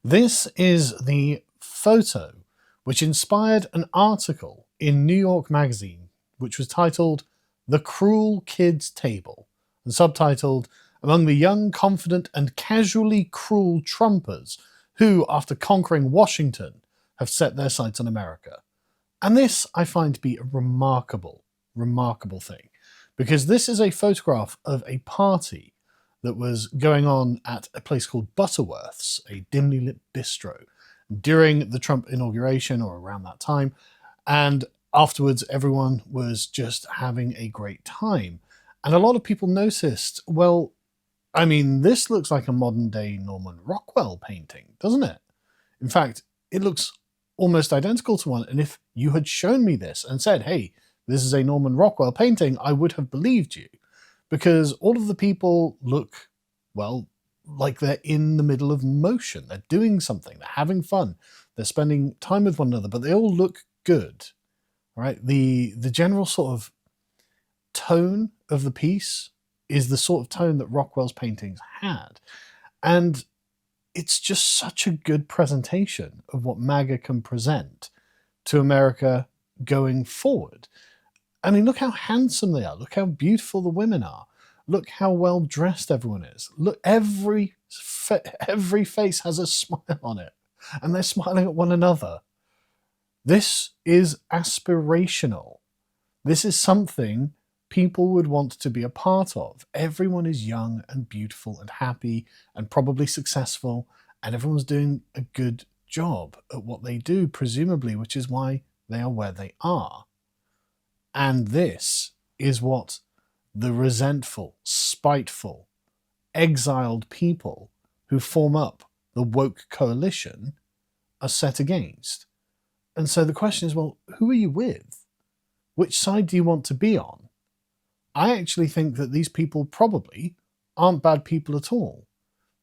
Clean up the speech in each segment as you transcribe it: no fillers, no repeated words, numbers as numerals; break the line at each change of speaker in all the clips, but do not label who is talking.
This is the photo which inspired an article in New York Magazine, which was titled "The Cruel Kids Table" and subtitled "Among the Young, Confident, and Casually Cruel Trumpers Who, After Conquering Washington, have Set Their Sights on America." And this I find to be a remarkable thing, because this is a photograph of a party that was going on at a place called Butterworth's, a dimly lit bistro, during the Trump inauguration or around that time. And afterwards, everyone was just having a great time. And a lot of people noticed, well, I mean, this looks like a modern day Norman Rockwell painting, doesn't it? In fact, it looks almost identical to one. And if you had shown me this and said, hey, this is a Norman Rockwell painting, I would have believed you. Because all of the people look, well, like they're in the middle of motion. They're doing something. They're having fun. They're spending time with one another, but they all look good. Right? The general sort of tone of the piece is the sort of tone that Rockwell's paintings had. And it's just such a good presentation of what MAGA can present to America going forward. I mean, look how handsome they are. Look how beautiful the women are. Look how well dressed everyone is. Look, every face has a smile on it, and they're smiling at one another. This is aspirational. This is something people would want to be a part of. Everyone is young and beautiful and happy and probably successful, and everyone's doing a good job at what they do, presumably, which is why they are where they are. And this is what the resentful, spiteful, exiled people who form up the woke coalition are set against. And so the question is, well, who are you with? Which side do you want to be on? I actually think that these people probably aren't bad people at all.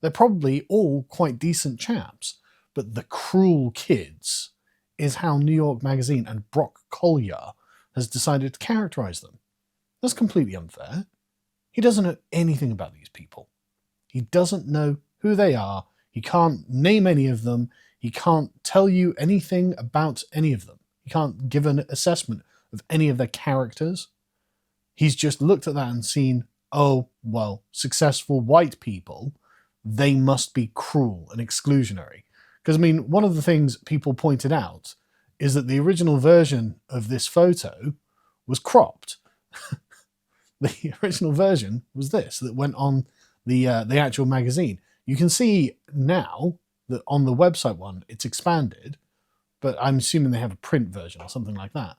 They're probably all quite decent chaps, but the cruel kids is how New York Magazine and Brock Collier has decided to characterize them. That's completely unfair. He doesn't know anything about these people. He doesn't know who they are. He can't name any of them. He can't tell you anything about any of them. He can't give an assessment of any of their characters. He's just looked at that and seen, oh, well, successful white people, they must be cruel and exclusionary. Because, I mean, one of the things people pointed out is that the original version of this photo was cropped. The original version was this, that went on the actual magazine. You can see now that on the website one, it's expanded, but I'm assuming they have a print version or something like that.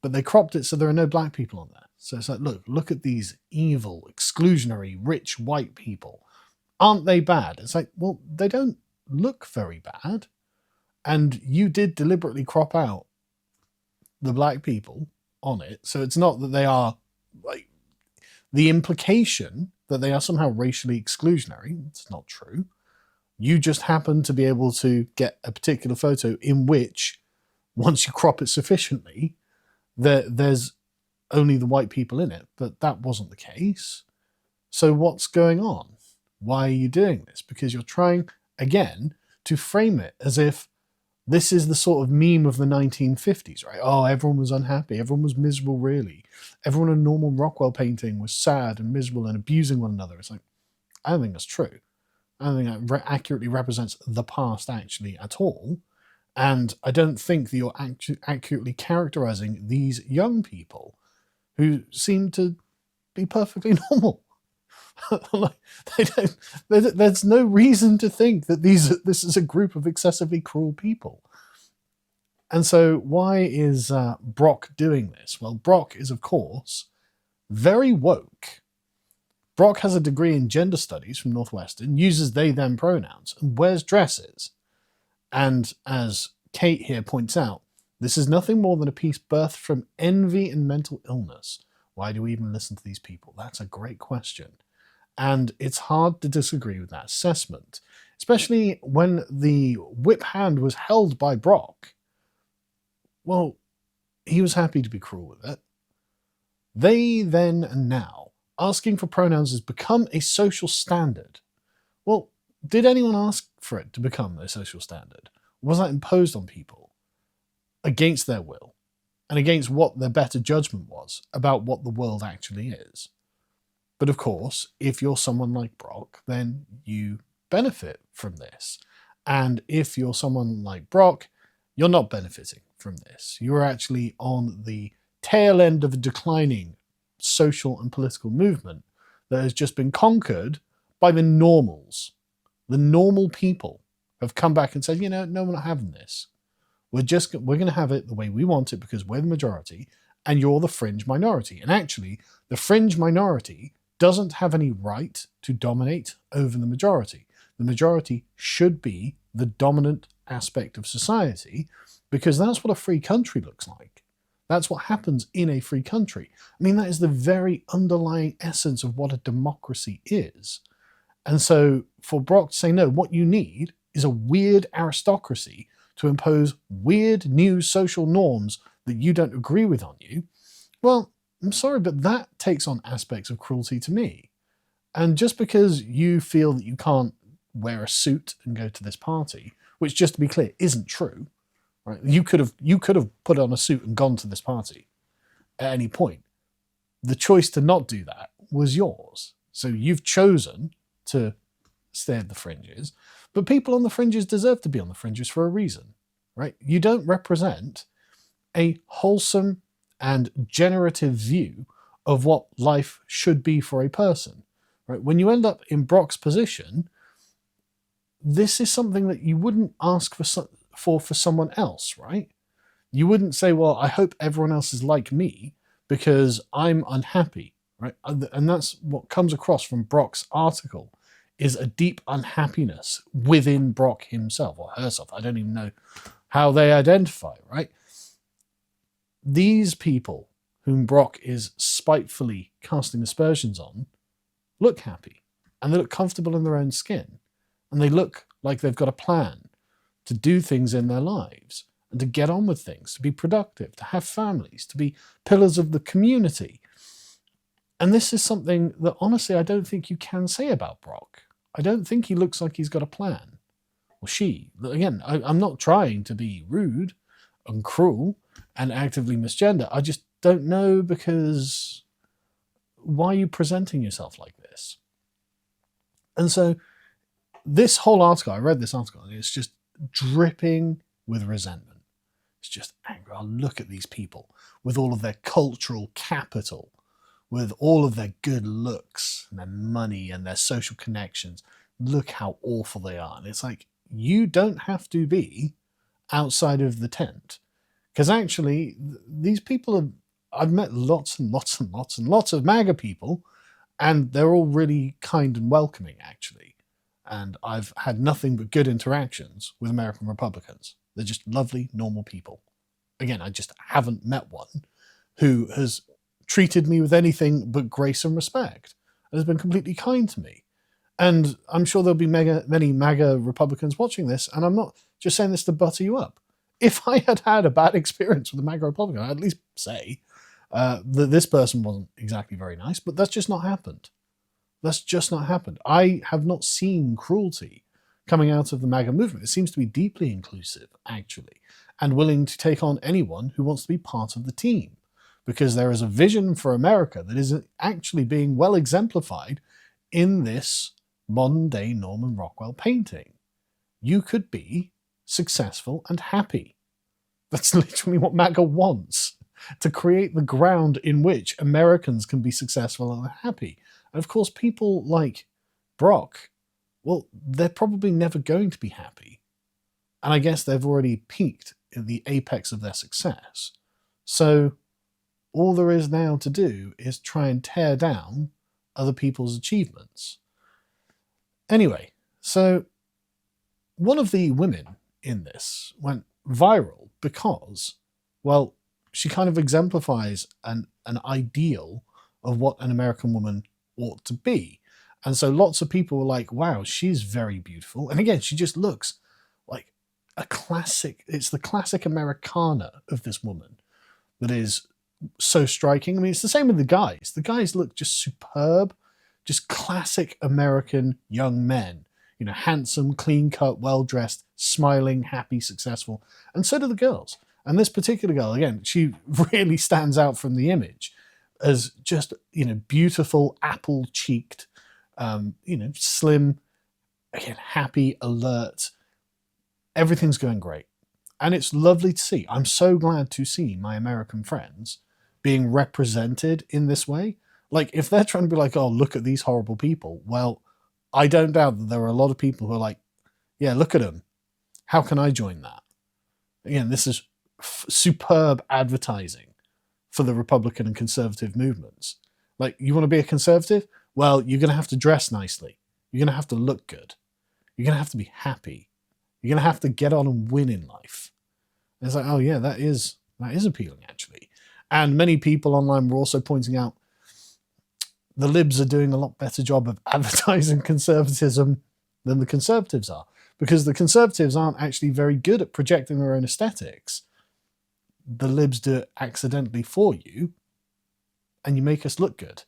But they cropped it so there are no black people on there. So it's like, look at these evil, exclusionary, rich white people. Aren't they bad? It's like, well, they don't look very bad. And you did deliberately crop out the black people on it. So it's not that they are, like, the implication that they are somehow racially exclusionary. It's not true. You just happen to be able to get a particular photo in which, once you crop it sufficiently, there's only the white people in it, but that wasn't the case. So what's going on? Why are you doing this? Because you're trying, again, to frame it as if this is the sort of meme of the 1950s, right? Oh, everyone was unhappy. Everyone was miserable, really. Everyone in a Norman Rockwell painting was sad and miserable and abusing one another. It's like, I don't think that's true. I don't think that accurately represents the past, actually, at all. And I don't think that you're accurately characterizing these young people who seem to be perfectly normal. Like, there's no reason to think that this is a group of excessively cruel people. And so why is Brock doing this? Well, Brock is, of course, very woke. Brock has a degree in gender studies from Northwestern, uses they, them pronouns, and wears dresses. And as Kate here points out, this is nothing more than a piece birthed from envy and mental illness. Why do we even listen to these people? That's a great question. And it's hard to disagree with that assessment, especially when the whip hand was held by Brock. Well, he was happy to be cruel with it. They, then, and now. Asking for pronouns has become a social standard. Well, Did anyone ask for it to become a social standard? Was that imposed on people against their will and against what their better judgment was about what the world actually is? But of course, if you're someone like Brock, then you benefit from this. And if you're someone like Brock, you're not benefiting from this. You're actually on the tail end of a declining social and political movement that has just been conquered by the normals. The normal people have come back and said, you know, no, we're not having this. We're going to have it the way we want it because we're the majority and you're the fringe minority. And actually, the fringe minority doesn't have any right to dominate over the majority. The majority should be the dominant aspect of society because that's what a free country looks like. That's what happens in a free country. I mean, that is the very underlying essence of what a democracy is. And so for Brock to say, no, what you need is a weird aristocracy to impose weird new social norms that you don't agree with on you, well, I'm sorry, but that takes on aspects of cruelty to me. And just because you feel that you can't wear a suit and go to this party, which, just to be clear, isn't true, right? You could have put on a suit and gone to this party at any point. The choice to not do that was yours. So you've chosen to stay at the fringes, but people on the fringes deserve to be on the fringes for a reason, right? You don't represent a wholesome and generative view of what life should be for a person, right? When you end up in Brock's position, this is something that you wouldn't ask for someone else, right? You wouldn't say, well, I hope everyone else is like me because I'm unhappy, right? And that's what comes across from Brock's article, is a deep unhappiness within Brock himself or herself. I don't even know how they identify, right? These people whom Brock is spitefully casting aspersions on look happy and they look comfortable in their own skin and they look like they've got a plan to do things in their lives and to get on with things, to be productive, to have families, to be pillars of the community. And this is something that honestly I don't think you can say about Brock. I don't think he looks like he's got a plan. Or she. Again, I'm not trying to be rude and cruel and actively misgender. I just don't know, because why are you presenting yourself like this? And so this whole article, I read this article, and it's just dripping with resentment. It's just anger. Oh, look at these people with all of their cultural capital, with all of their good looks and their money and their social connections. Look how awful they are. And it's like, you don't have to be outside of the tent. Because actually, these people have, I've met lots and lots and lots and lots of MAGA people, and they're all really kind and welcoming, actually. And I've had nothing but good interactions with American Republicans. They're just lovely, normal people. Again, I just haven't met one who has treated me with anything but grace and respect and has been completely kind to me. And I'm sure there'll be many MAGA Republicans watching this, and I'm not just saying this to butter you up. If I had had a bad experience with a MAGA Republican, I'd at least say that this person wasn't exactly very nice, but that's just not happened. That's just not happened. I have not seen cruelty coming out of the MAGA movement. It seems to be deeply inclusive, actually, and willing to take on anyone who wants to be part of the team, because there is a vision for America that is actually being well exemplified in this modern-day Norman Rockwell painting. You could be successful and happy. That's literally what MAGA wants, to create the ground in which Americans can be successful and happy. And of course, people like Brock, well, they're probably never going to be happy. And I guess they've already peaked at the apex of their success. So all there is now to do is try and tear down other people's achievements. Anyway, so one of the women in this went viral because, well, she kind of exemplifies an ideal of what an American woman ought to be. And so lots of people were like, wow, she's very beautiful. And again, she just looks like a classic. It's the classic Americana of this woman that is so striking. I mean, it's the same with the guys. The guys look just superb, just classic American young men you know, handsome, clean-cut, well-dressed, smiling, happy, successful. And so do the girls. And this particular girl, again, she really stands out from the image as just, you know, beautiful, apple-cheeked, you know, slim, again, happy, alert. Everything's going great. And it's lovely to see. I'm so glad to see my American friends being represented in this way. Like, if they're trying to be like, oh, look at these horrible people, well, I don't doubt that there are a lot of people who are like, yeah, look at them. How can I join that? Again, this is superb advertising for the Republican and conservative movements. Like, you want to be a conservative? Well, you're going to have to dress nicely. You're going to have to look good. You're going to have to be happy. You're going to have to get on and win in life. And it's like, oh yeah, that is appealing, actually. And many people online were also pointing out the libs are doing a lot better job of advertising conservatism than the conservatives are, because the conservatives aren't actually very good at projecting their own aesthetics. The libs do it accidentally for you, and you make us look good.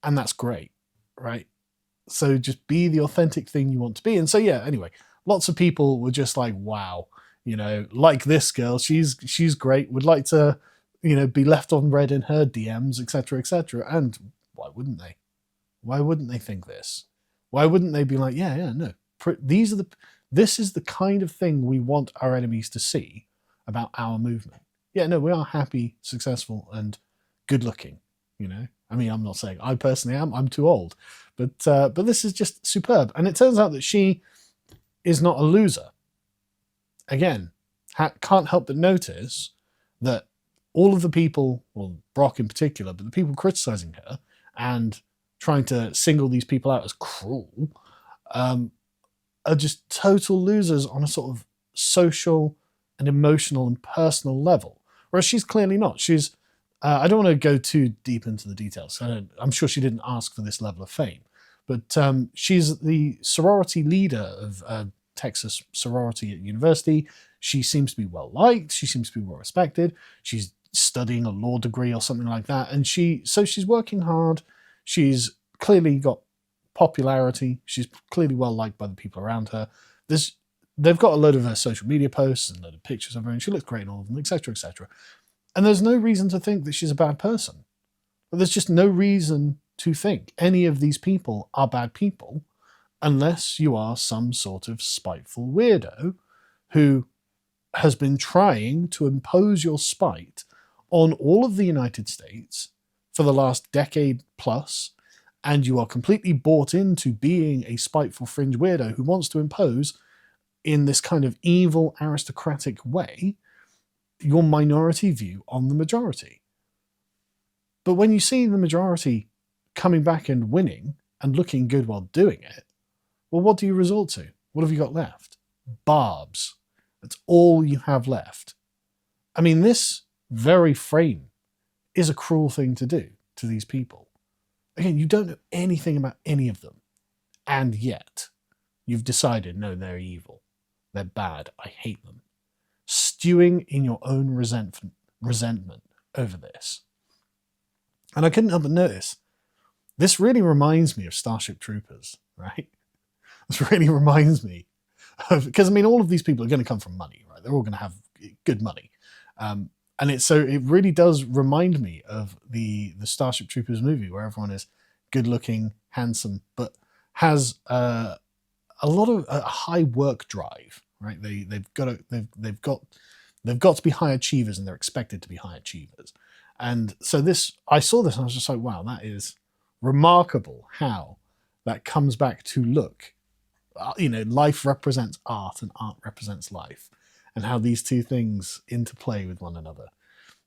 And that's great, right? So just be the authentic thing you want to be. And so, yeah, anyway, lots of people were just like, wow, you know, like this girl, she's great, would like to, you know, be left on red in her DMs, etc., etc. And why wouldn't they? Why wouldn't they think this? Why wouldn't they be like, yeah, no, this is the kind of thing we want our enemies to see about our movement. Yeah, no, we are happy, successful, and good looking, you know? I mean, I'm not saying I personally am, I'm too old, but this is just superb. And it turns out that she is not a loser. Again, can't help but notice that all of the people, well, Brock in particular, but the people criticizing her and trying to single these people out as cruel, are just total losers on a sort of social and emotional and personal level. Whereas she's clearly not. She's, I don't want to go too deep into the details. I'm sure she didn't ask for this level of fame, but she's the sorority leader of Texas sorority at university. She seems to be well liked. She seems to be well respected. She's studying a law degree or something like that, and she's working hard. She's clearly got popularity. She's clearly well liked by the people around her. They've got a load of her social media posts and a load of pictures of her, and she looks great in all of them, etc., etc. And there's no reason to think that she's a bad person. But there's just no reason to think any of these people are bad people unless you are some sort of spiteful weirdo who has been trying to impose your spite on all of the United States for the last decade plus, and you are completely bought into being a spiteful fringe weirdo who wants to impose, in this kind of evil aristocratic way, your minority view on the majority. But when you see the majority coming back and winning and looking good while doing it, well, what do you resort to? What have you got left? Barbs. That's all you have left. I mean, this very frame is a cruel thing to do to these people. Again, you don't know anything about any of them, and yet you've decided, no, they're evil. They're bad. I hate them. Stewing in your own resentment over this. And I couldn't help but notice, this really reminds me of Starship Troopers, right? This really reminds me of, because I mean, all of these people are going to come from money, right? They're all going to have good money. And it really does remind me of the Starship Troopers movie, where everyone is good looking, handsome, but has a lot of a high work drive, right? They've got to be high achievers, and they're expected to be high achievers. And so I saw this and I was just like, wow, that is remarkable how that comes back to look. You know, life represents art and art represents life, and how these two things interplay with one another.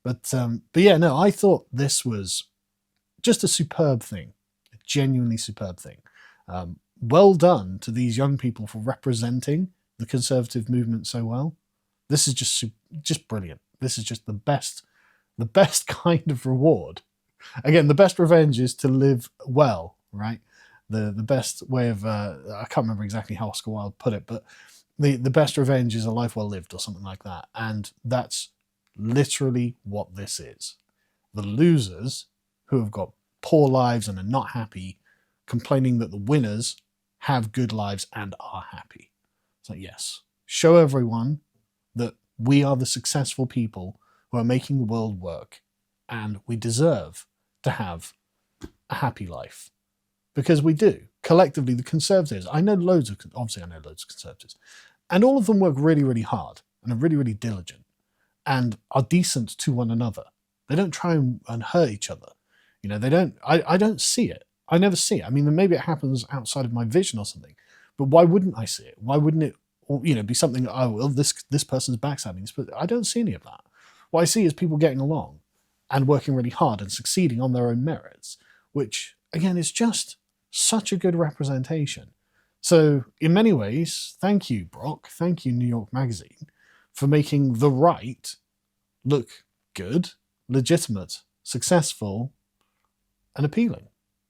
But yeah, no, I thought this was just a superb thing, a genuinely superb thing. Well done to these young people for representing the conservative movement so well. This is just brilliant. This is just the best kind of reward. Again, the best revenge is to live well, right? The best way of, I can't remember exactly how Oscar Wilde put it, but the best revenge is a life well lived, or something like that. And that's literally what this is. The losers who have got poor lives and are not happy, complaining that the winners have good lives and are happy. It's like, yes, show everyone that we are the successful people who are making the world work, and we deserve to have a happy life. Because we do. Collectively, the Conservatives, I know loads of Conservatives, and all of them work really, really hard and are really, really diligent and are decent to one another. They don't try and hurt each other. You know, they don't, I don't see it. I never see it. I mean, maybe it happens outside of my vision or something, but why wouldn't I see it? Why wouldn't it, be something, oh, well, this person's backstabbing, but I don't see any of that. What I see is people getting along and working really hard and succeeding on their own merits, which, again, is just such a good representation. So, in many ways, thank you, Brock, thank you, New York Magazine, for making the right look good, legitimate, successful, and appealing.